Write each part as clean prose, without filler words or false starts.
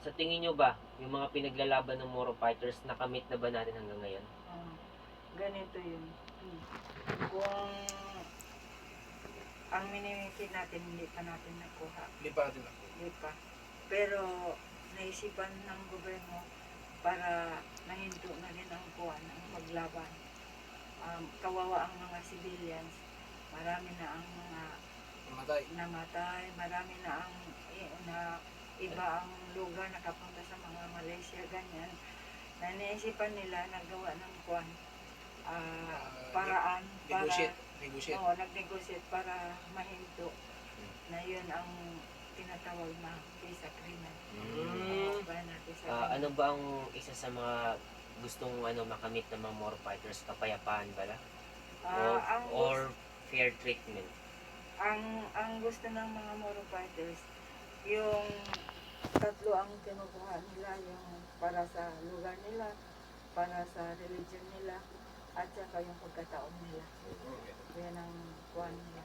Sa tingin nyo ba, yung mga pinaglalaban ng Moro Fighters, nakamit na ba natin hanggang ngayon? Ganito yun. Kung ang minimikit natin, hindi pa natin nakuha. Hindi pa natin nakuha. Hindi pa. Pero naisipan ng gobyerno para nahinto na rin ang kuwan, ang paglaban. Kawawa ang mga civilians. Marami na ang mga namatay. Marami na ang iba ang lugar nakapunta sa mga Malaysia, ganyan. Na naisipan nila nagawa ng kuwan, paraan para nag-negotiate para mahinto na yun ang tinatawag na peace agreement. Ano ba ang isa sa mga gustong makamit ng mga Moro Fighters? Kapayapaan ba lang? Or fair treatment? Ang gusto ng mga Moro Fighters, yung tatlo ang kinukuha nila, yung para sa lugar nila, para sa religion nila, at saka yung pagkataon nila. Yan ang kuha nila.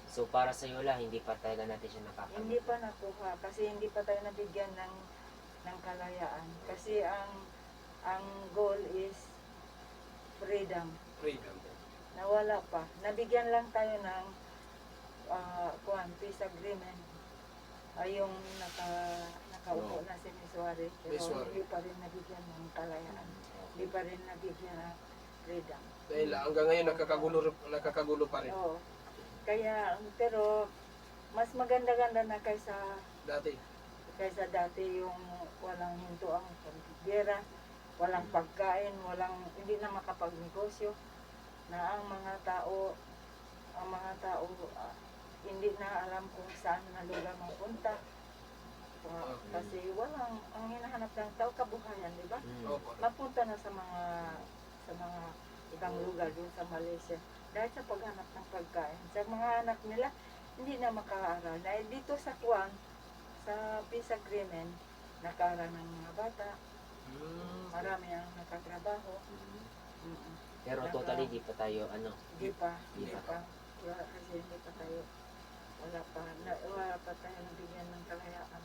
So para sa iyo lang, hindi pa talaga natin siya nakakamit? Hindi pa nakuha kasi hindi pa tayo nabigyan ng kalayaan. Kasi ang goal is freedom. Nawala pa. Nabigyan lang tayo ng peace agreement. Yung nakaupo na si Miss Suarez, pero hindi pa rin nabigyan ng kalayaan. Hindi pa rin nabigyan ng freedom. Dahil hanggang ngayon nakakagulo pa rin. Oo. Kaya, pero mas maganda-ganda na kaysa dati yung walang hinto ang pagbigera, walang pagkain, hindi na makapagnegosyo, na ang mga tao hindi na alam kung saan na lugar mapunta. Kasi ang hinahanap ng tao kabuhayan, di ba? Mapunta na sa mga ibang lugar doon sa Malaysia dahil sa paghanap ng pagkain. Sa mga anak nila, hindi na makaaral. Dahil dito sa Kuwang, sa peace agreement, nakaaral ng mga bata, marami ang nakatrabaho. Pero totally di pa tayo Hindi pa. Kasi hindi pa tayo, wala pa tayo nabigyan ng kalayaan.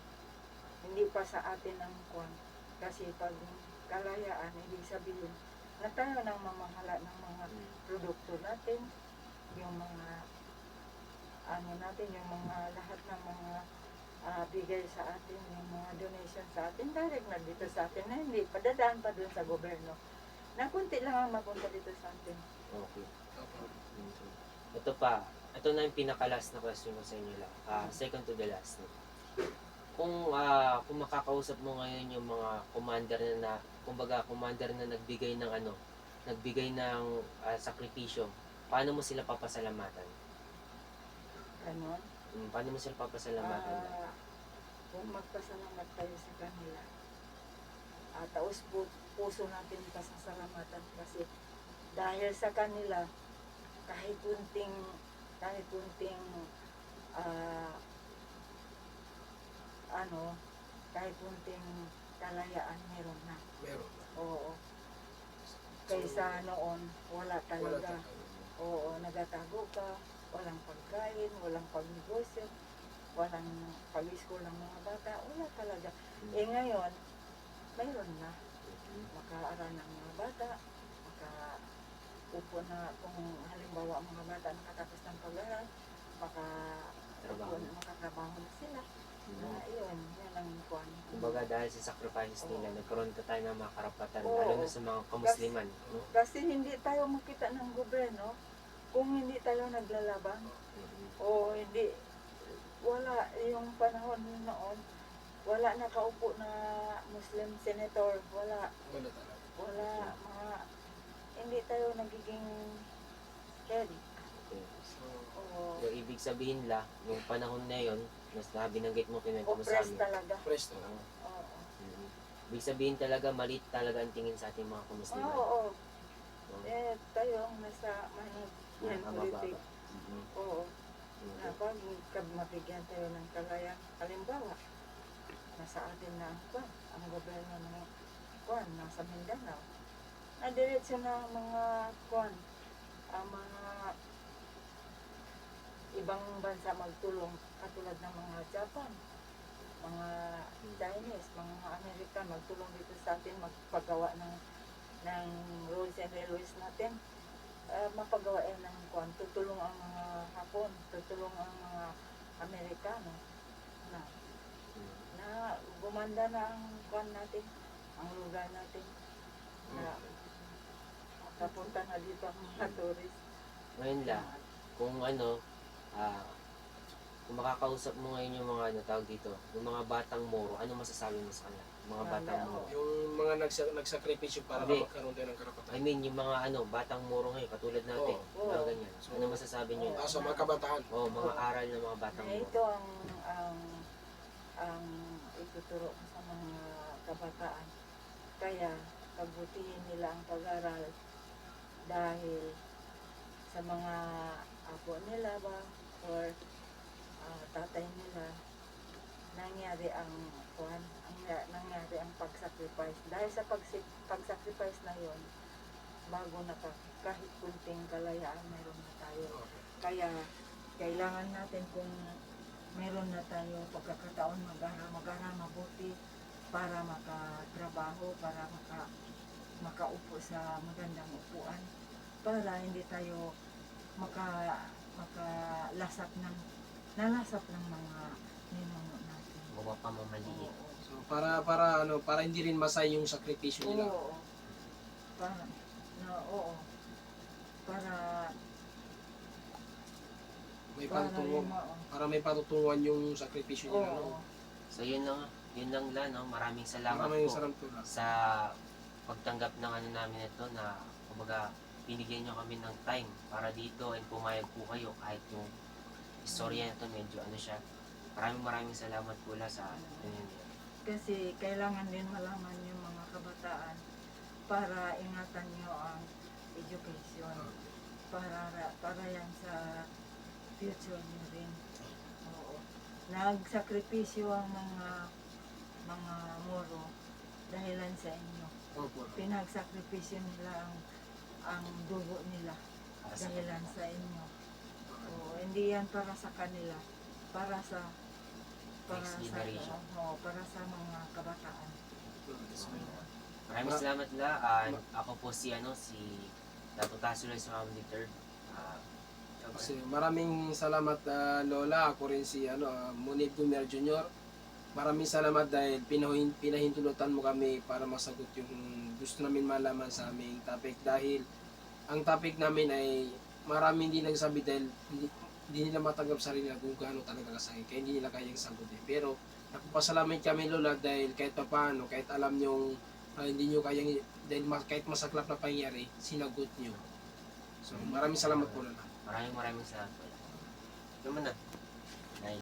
Hindi pa sa atin ang Kuwang. Kasi pag kalayaan, ibig sabihin, na tayo nang mamahala ng mga produkto natin, yung mga yung mga lahat ng mga bigay sa atin, yung mga donation sa atin, direct na dito sa atin, na hindi padadaan pa doon sa gobyerno. Na kunti lang ang mapunta dito sa atin. Okay. Ito na yung pinaka-last na question ko sa inyo lang. Second to the last. Kung makakausap mo ngayon yung mga commander na nagbigay ng sakripisyo, paano mo sila papasalamatan? Ganon? Paano mo sila papasalamatan? Kung magpasalamat tayo sa kanila, taos puso natin pasasalamatan kasi dahil sa kanila, kahit kunting kahit kunting kalayaan meron na. Oo. Kaysa noon, wala talaga. Oo, nagatago ka, walang pagkain, walang pagnegosyo, walang pag-school ng mga bata, wala talaga. Ngayon, mayroon na. Makaaral ng mga bata, makaupo na, kung halimbawa ang mga bata nakatapos ng pag-aaral, makatrabaho na sila. Yun ang kuwan. Kumbaga dahil sa sacrifices nila, nagkaroon tayo ng mga karapatan, lalo na sa mga kamusliman. Kasi hindi tayo makita ng gobyerno kung hindi tayo naglalaban. O hindi, wala yung panahon noon, wala nakaupo na Muslim senator, wala, hindi tayo nagiging head. So, ibig sabihin yung panahon na yun, mas binanggit mo, kinuwento mo sa amin. Talaga. Ibig sabihin talaga, maliit talaga ang tingin sa ating mga kamusliman. Oo. Tayo ang nasa politik. Oo. Pag mabigyan tayo ng kalayaan, halimbawa, nasa atin na ang gobyerno ng nasa Mindanao. Diretso na ang mga mga ibang bansa magtulong, katulad ng mga Japan, mga Chinese. mga American, magtulong dito sa atin, magpagawa ng roads and railways natin. Mapagawa ng kuan, tutulong ang mga Hapon, tutulong ang mga Amerikano na gumanda na ang kuan natin, ang lugar natin. Na papunta na dito ang mga tourist. Ngayon lang, kung kung makakausap mo ngayon yung mga tawag dito, yung mga batang Moro, ano masasabi mo sa kanila? Yung mga batang Moro. Yung mga nagsakripisyo para Hindi. magkaroon tayo ng karapatan. I mean, yung mga batang Moro ngayon, katulad natin, Oo. mga ganyan. Ano masasabi nyo? Sa mga kabataan. Mga aral ng mga batang Moro. Ito ang ituturo ko sa mga kabataan. Kaya pagbutihin nila ang pag-aral dahil sa mga apo nila ba or tatay nila nangyari ang pag-sacrifice. Dahil sa pag-sacrifice na yon, bago na kahit kunting kalayaan meron na tayo. Kaya kailangan natin kung meron na tayo pagkakataon mag-aral mabuti para makatrabaho, para makaupo sa magandang upuan, para hindi tayo makalasap ng mga ninuno natin. Mga pamamaliit. Oo. So para hindi rin masay yung sakripisyo nila. Oo. Oo. Para May patutunguhan, yun, oo. para may patutunguhan yung sakripisyo nila. Oo. No? So yun lang lang, no? Maraming salamat Maraming po salamat po. sa pagtanggap ng namin ito na kumbaga binigyan nyo kami ng time para dito and pumayag po kayo kahit yung istorya nito medyo siya. Maraming salamat po sa yun. Kasi kailangan din malaman yung mga kabataan para ingatan nyo ang education. Para yan sa future nyo rin. Oo. Nagsakripisyo ang mga Moro dahilan sa inyo. Opo. Pinagsakripisyo nila ang dugo nila Para sa dahilan sa inyo. Oo, hindi yan para sa kanila, para sa Next generation. para sa mga kabataan. Maraming salamat la. Ako po si Dato Tasuloy sa Family Third. Kasi maraming salamat Lola. Ako rin si Munib Gumer Jr. Maraming salamat dahil pinahintulutan mo kami para masagot yung gusto namin malaman sa aming topic. Dahil ang topic namin ay maraming hindi nagsabi dahil hindi nila matanggap sarili na kung gaano talaga kasakit. Kaya hindi nila kayang sagutin. Pero nagpapasalamat kami Lola dahil kahit paano, kahit alam nyo hindi nyo kayang, dahil kahit masaklap na pangyari, sinagot nyo. So maraming salamat po Lola. Maraming salamat po. Naman na.